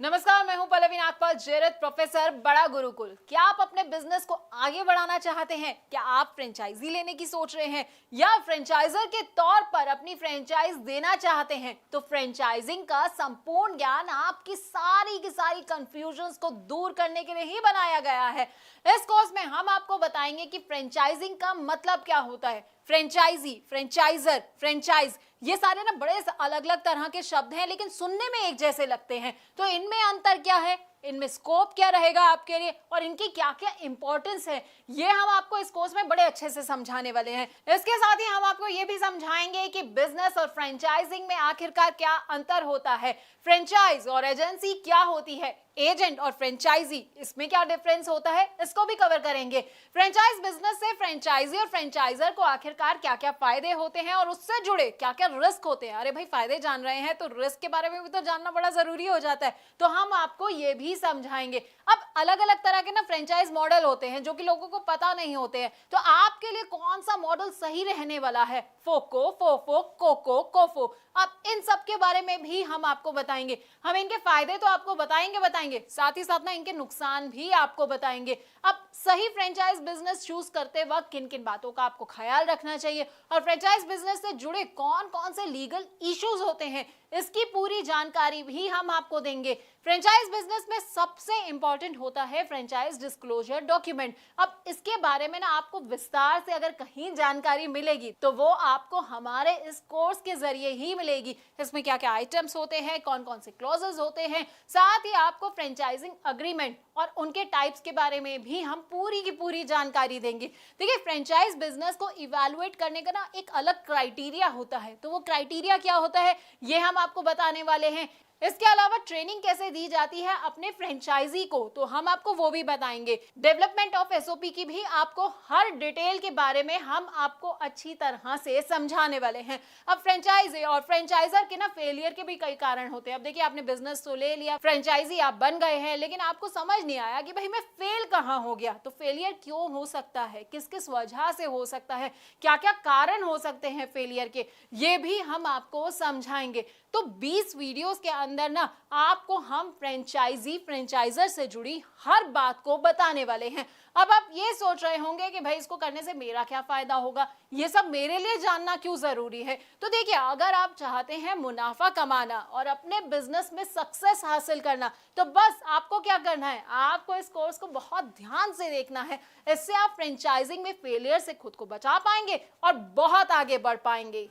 नमस्कार, मैं हूं पल्लवी नागपाल, जेरत प्रोफेसर, बड़ा गुरुकुल। क्या आप अपने बिजनेस को आगे बढ़ाना चाहते हैं? क्या आप फ्रेंचाइजी लेने की सोच रहे हैं या फ्रेंचाइजर के तौर पर अपनी फ्रेंचाइज देना चाहते हैं? तो फ्रेंचाइजिंग का संपूर्ण ज्ञान आपकी सारी की सारी कंफ्यूजन्स को दूर करने के लिए ही बनाया गया है। इस कोर्स में हम आपको बताएंगे कि फ्रेंचाइजिंग का मतलब क्या होता है। फ्रेंचाइजी, फ्रेंचाइजर, फ्रेंचाइज, ये सारे ना बड़े अलग अलग तरह के शब्द हैं, लेकिन सुनने में एक जैसे लगते हैं। तो इनमें अंतर क्या है, इनमें स्कोप क्या रहेगा आपके लिए और इनकी क्या क्या इंपॉर्टेंस है, ये हम आपको इस कोर्स में बड़े अच्छे से समझाने वाले हैं। इसके साथ ही हम आपको ये भी समझाएंगे कि बिजनेस और फ्रेंचाइजिंग में आखिरकार क्या अंतर होता है, फ्रेंचाइज और एजेंसी क्या होती है, एजेंट और फ्रेंचाइजी इसमें क्या डिफरेंस होता है, इसको भी कवर करेंगे। फ्रेंचाइज बिजनेस से फ्रेंचाइजी और फ्रेंचाइजर को आखिरकार क्या क्या फायदे होते हैं और उससे जुड़े क्या क्या रिस्क होते हैं। अरे भाई, फायदे जान रहे हैं तो रिस्क के बारे में भी तो जानना बड़ा जरूरी हो जाता है, तो हम आपको ये भी समझाएंगे। अब अलग अलग तरह के ना फ्रेंचाइज मॉडल होते हैं जो कि लोगों को पता नहीं होते हैं, तो आपके लिए कौन सा मॉडल सही रहने वाला है, फोको, फोफो, कोको, कोफो, अब इन सब के बारे में भी हम आपको बताएंगे। हम इनके फायदे तो आपको बताएंगे, साथ ही साथ ना इनके नुकसान भी आपको बताएंगे। अब सही फ्रेंचाइज बिजनेस चूज करते वक्त किन किन बातों का आपको ख्याल रखना चाहिए और फ्रेंचाइज बिजनेस से जुड़े कौन कौन से लीगल इश्यूज होते हैं, इसकी पूरी जानकारी भी हम आपको देंगे। फ्रेंचाइज बिजनेस में सबसे इंपॉर्टेंट होता है फ्रेंचाइज डिस्क्लोजर डॉक्यूमेंट। अब इसके बारे में ना आपको विस्तार से अगर कहीं जानकारी मिलेगी तो वो आपको हमारे इस कोर्स के जरिए ही मिलेगी। इसमें क्या क्या आइटम्स होते हैं, कौन कौन से क्लॉजेस होते हैं, साथ ही आपको फ्रेंचाइजिंग अग्रीमेंट और उनके टाइप्स के बारे में भी हम पूरी की पूरी जानकारी देंगे। देखिए, फ्रेंचाइज बिजनेस को इवैल्यूएट करने का ना एक अलग क्राइटेरिया होता है, तो वो क्राइटेरिया क्या होता है ये हम आपको बताने वाले हैं। इसके अलावा ट्रेनिंग कैसे दी जाती है अपने फ्रेंचाइजी को, तो हम आपको वो भी बताएंगे। डेवलपमेंट ऑफ एसओपी की भी आपको हर डिटेल के बारे में हम आपको अच्छी तरह से समझाने वाले हैं। अब फ्रेंचाइजी और फ्रेंचाइजर के ना फेलियर के भी कई कारण होते हैं। अब देखिए, आपने बिजनेस तो ले लिया, फ्रेंचाइजी आप बन गए हैं, लेकिन आपको समझ नहीं आया कि भाई मैं फेल कहाँ हो गया। तो फेलियर क्यों हो सकता है, किस किस वजह से हो सकता है, क्या क्या कारण हो सकते हैं फेलियर के, ये भी हम आपको समझाएंगे। तो 20 वीडियोस के अंदर ना आपको हम फ्रेंचाइजी फ्रेंचाइजर से जुड़ी हर बात को बताने वाले हैं। अब आप ये सोच रहे होंगे कि भाई इसको करने से मेरा क्या फायदा होगा, ये सब मेरे लिए जानना क्यों जरूरी है। तो देखिए, अगर आप चाहते हैं मुनाफा कमाना और अपने बिजनेस में सक्सेस हासिल करना, तो बस आपको क्या करना है, आपको इस कोर्स को बहुत ध्यान से देखना है। इससे आप फ्रेंचाइजिंग में फेलियर से खुद को बचा पाएंगे और बहुत आगे बढ़ पाएंगे।